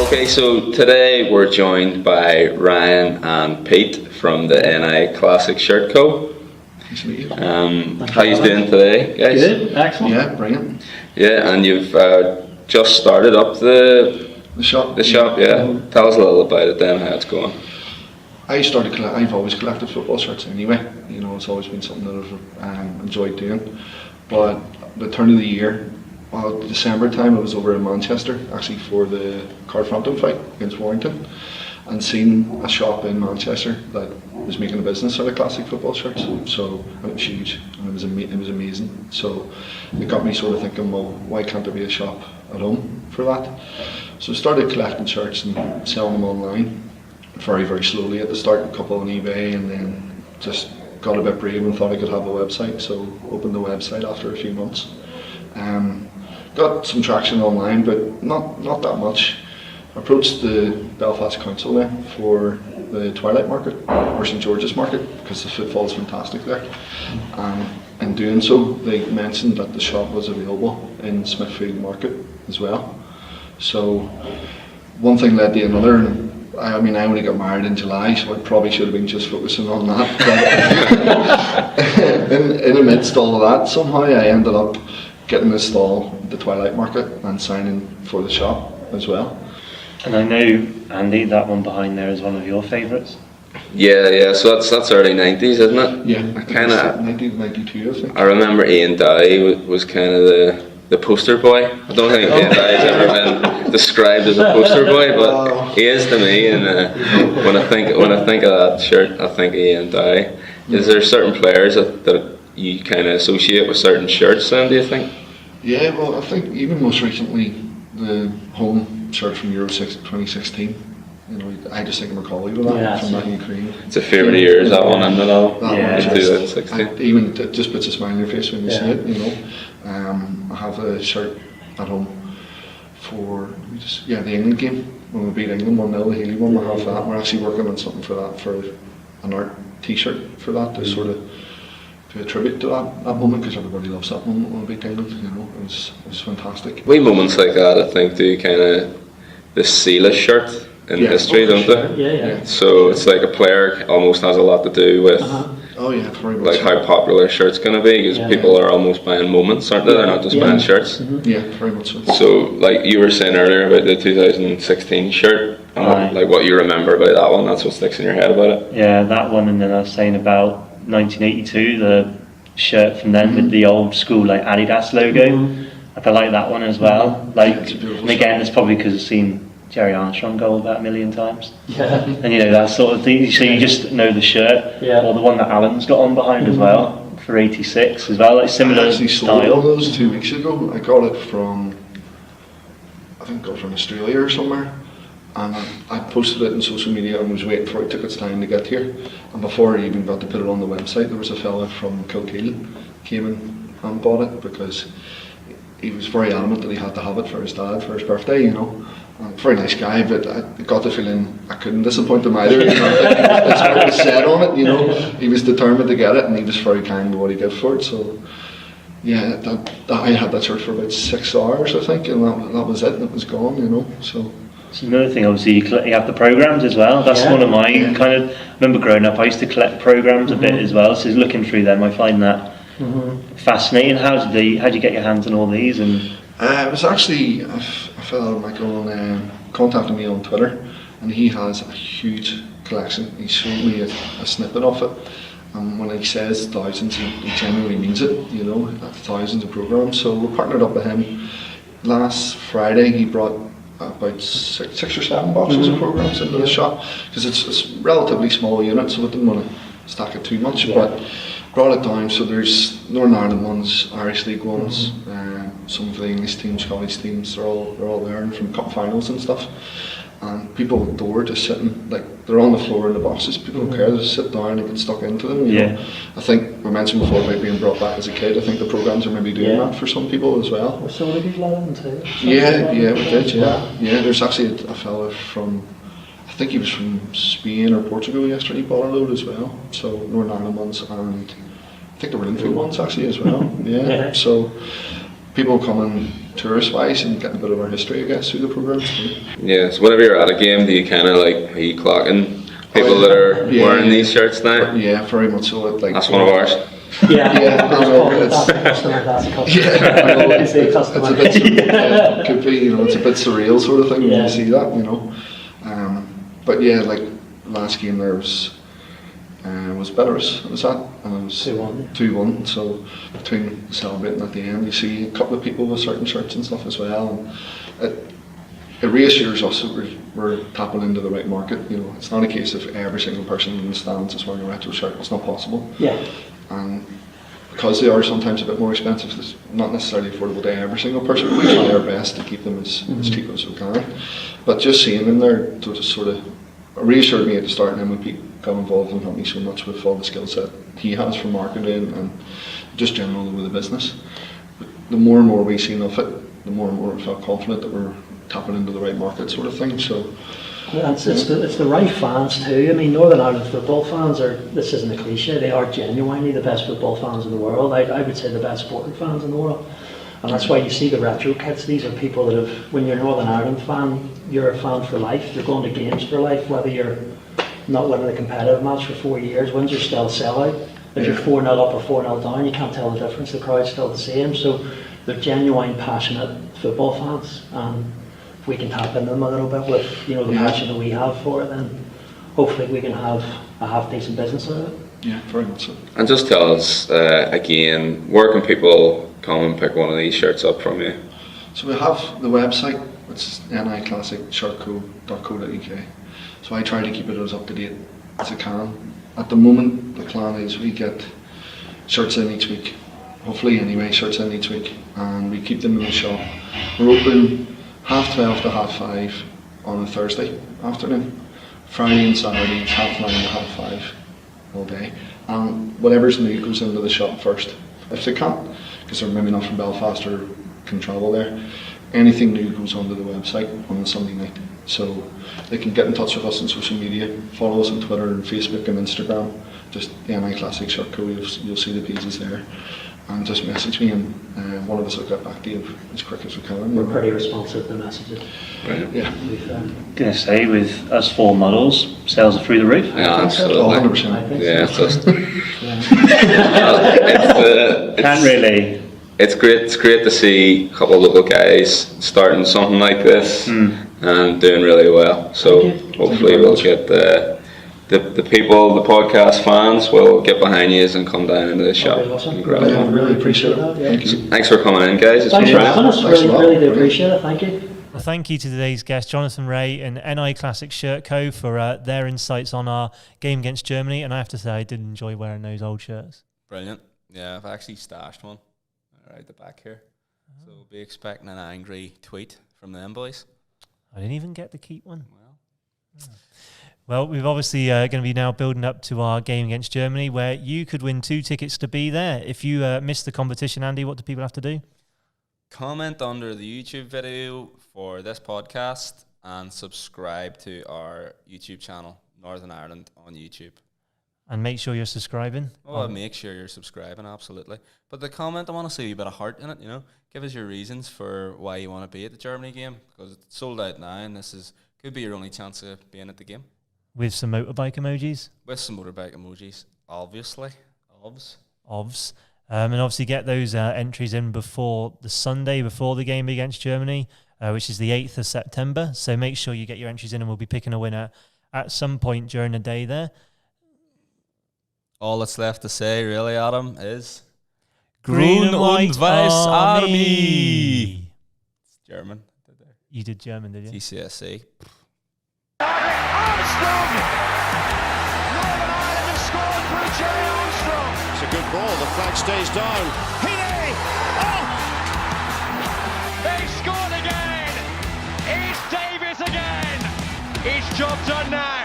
Okay, so today we're joined by Ryan and Pete from the NICLASSICSHIRTCO. Nice to meet you. How you doing today, guys? Good, excellent. Yeah, brilliant. Yeah, and you've just started up the shop. The shop, yeah. Tell us a little about it then, how it's going. I've always collected football shirts anyway. You know, it's always been something that I've enjoyed doing. But the turn of the year, well, December time, I was over in Manchester actually for the Cardiff fight against Warrington, and seen a shop in Manchester that was making a business out of classic football shirts. So it was huge, and it was amazing. So it got me sort of thinking, well, why can't there be a shop at home for that? So I started collecting shirts and selling them online, very, very slowly at the start, a couple on eBay, and then just got a bit brave and thought I could have a website, so opened the website after a few months. Got some traction online, but not that much. Approached the Belfast Council there for the Twilight Market, or St George's Market, because the footfall is fantastic there. In doing so, they mentioned that the shop was available in Smithfield Market as well. So one thing led to another, and I only got married in July, so I probably should have been just focusing on that. But in amidst all of that, somehow I ended up getting this stall at the Twilight Market and signing for the shop as well. And I know, Andy, that one behind there is one of your favourites. Yeah. So that's early '90s, isn't it? Yeah, kind of 1992, I think. I remember Ian Dowie was kind of the poster boy. I don't think Ian Dowie's ever been described as a poster boy, but he is to me. And when I think of that shirt, I think of Ian Dowie. Is there certain players that you kind of associate with certain shirts? Then, do you think? Yeah, well, I think even most recently the home shirt from Euro 2016. You know, I just think of Macaulay with that from that Ukraine. It's a favourite of yours, that one, isn't it? That one, 2016. Even it just puts a smile on your face when you see it. You know, I have a shirt at home for the England game when we beat England 1-0, the Healy one. We have that. We're actually working on something for that, for an art T-shirt for that, to sort of pay a tribute to that moment, because everybody loves that moment when we beat England. You know, it was fantastic. Wee moments like that, I think, do kind of the Sealish shirt in history, don't they? Yeah. So it's like a player almost has a lot to do with Oh yeah, very much. like how popular a shirt's going to be, because people are almost buying moments, aren't they? They're not just buying shirts. Yeah, very much so. So like you were saying earlier about the 2016 shirt, and like what you remember about that one, that's what sticks in your head about it. Yeah, that one, and then I was saying about 1982, the shirt from then with the old school like Adidas logo. I like that one as well. Like, and again, it's probably because I've seen Jerry Armstrong go about 1 million times. Yeah. And you know, that sort of thing. So you just know the shirt, or the one that Alan's got on behind as well for 86 as well, like similar I actually style. sold one of those 2 weeks ago. I got it from, I think, from Australia or somewhere, and I posted it on social media and was waiting for it. Took its time to get here, and before I even got to put it on the website, there was a fella from Kilkeel came in and bought it, because he was very adamant that he had to have it for his dad for his birthday. You know. Very nice guy, but I got the feeling I couldn't disappoint him either. You know, that's what was said on it. You know, he was determined to get it, and he was very kind with what he did for it. So, yeah, I had that shirt for about 6 hours, I think, and that was it. And it was gone. You know, so. It's another thing, obviously, you have the programs as well. That's one of my kind of. I remember growing up, I used to collect programs a bit as well. So looking through them, I find that fascinating. How do you get your hands on all these? And it was actually a fellow Michael contacted me on Twitter, and he has a huge collection. He showed me a snippet of it, and when he says thousands, he genuinely means it. You know, thousands of programs. So we partnered up with him. Last Friday, he brought about six or seven boxes of programs into the shop, because it's relatively small unit, so we didn't want to stack it too much, but brought it down. So there's Northern Ireland ones, Irish League ones, some of the English teams, Scottish teams, they're all there, and from cup finals and stuff. And people adore just sitting, like, they're on the floor in the boxes. People don't care, they just sit down and get stuck into them. You know? I think we mentioned before about being brought back as a kid. I think the programs are maybe doing that for some people as well. So many people on too. Yeah, we did. Yeah. There's actually a fella from, I think he was from Spain or Portugal yesterday. He bought a load as well. So Northern Ireland ones, and I think there were Linfield ones actually as well. So people coming tourist-wise and getting a bit of our history, I guess, through the programmes. Yeah, so whenever you're at a game, do you kind of like, are you clocking people that are wearing these shirts now? Yeah, very much so. That's one of ours. Yeah, yeah, I know, that's a customer, that's a customer. Yeah, I know, It's a customer. It's a bit, it could be, it's a bit surreal sort of thing when Yeah. you see that, But yeah, like last game there was Belarus, it was that, and it was 2-1. So between celebrating at the end, you see a couple of people with certain shirts and stuff as well, and it reassures us that we're tapping into the right market. It's not a case of every single person in the stands is wearing a retro shirt. It's not possible. Yeah. And because they are sometimes a bit more expensive, it's not necessarily affordable to every single person. We try our best to keep them as cheap as we can. But just seeing them there just sort of reassured me at the start, and then when Pete got involved and helped me so much with all the skill set he has for marketing and just generally with the business. But the more and more we seen of it, the more and more I felt confident that we're tapping into the right market sort of thing. So it's the right fans too. I mean, Northern Ireland football fans are, this isn't a cliche, they are genuinely the best football fans in the world. I would say the best sporting fans in the world. And that's why you see the retro kits. These are people that have, when you're a Northern Ireland fan, you're a fan for life. You're going to games for life, whether you're not winning a competitive match for 4 years, wins are still sellout. If you're 4-0 up or 4-0 down, you can't tell the difference. The crowd's still the same. So they're genuine, passionate football fans. And if we can tap into them a little bit with the passion that we have for it, then hopefully we can have a half decent business out of it. Yeah, very much so. And just tell us again, where can people come and pick one of these shirts up from you? So we have the website, which is NICLASSICSHIRTCO.co.uk. So I try to keep it as up to date as I can. At the moment, the plan is we get shirts in each week, hopefully anyway, shirts in each week, and we keep them in the shop. We're open 12:30 to 5:30 on a Thursday afternoon. Friday and Saturday, 9:30 to 5:30 all day. And whatever's new goes into the shop first. If they can't, because they're maybe not from Belfast or can travel there, anything new goes onto the website on a Sunday night. So they can get in touch with us on social media, follow us on Twitter and Facebook and Instagram, just the NI Classic Shirt Co, you'll see the pages there, and just message me and one of us will get back to you as quick as we can. We're pretty responsive to messages. Brilliant. Yeah. I'm going to say, with us 4 models, sales are through the roof. Yeah, absolutely. 100%. I think Yeah, so. it's just, Can't really. It's great. It's great to see a couple of local guys starting something like this and doing really well. So Thank you. hopefully we'll get the people, the podcast fans, will get behind you and come down into the shop Okay, awesome. and grab Yeah, them. really appreciate it. Yeah. Thank you. Thanks for coming in, guys. It's Thanks been for brilliant. having us. Thanks a lot. Really do Brilliant. appreciate it. Thank you. Well, thank you to today's guest, Jonathan Ray and NI Classic Shirt Co. for their insights on our game against Germany. And I have to say, I did enjoy wearing those old shirts. Brilliant. Yeah, I've actually stashed one right at the back here. So we'll be expecting an angry tweet from them boys. I didn't even get to keep one. Well, we've obviously going to be now building up to our game against Germany, where you could win 2 tickets to be there. If you missed the competition, Andy, what do people have to do? Comment under the YouTube video for this podcast and subscribe to our YouTube channel, Northern Ireland on YouTube. And make sure you're subscribing. Oh, make sure you're subscribing, absolutely. But the comment, I want to see a wee bit of heart in it, Give us your reasons for why you want to be at the Germany game, because it's sold out now and could be your only chance of being at the game. With some motorbike emojis. With some motorbike emojis, obviously. Ovs. And obviously get those entries in before the Sunday, before the game against Germany, which is the 8th of September. So make sure you get your entries in and we'll be picking a winner at some point during the day there. All that's left to say, really, Adam, is Green and White Weiß Army. It's German. You did German, did you? GCSE. Armstrong! Northern Ireland have scored through Jerry Armstrong. It's a good ball. The flag stays down. Heaney! Oh! They scored again! It's Davis again! It's job done now.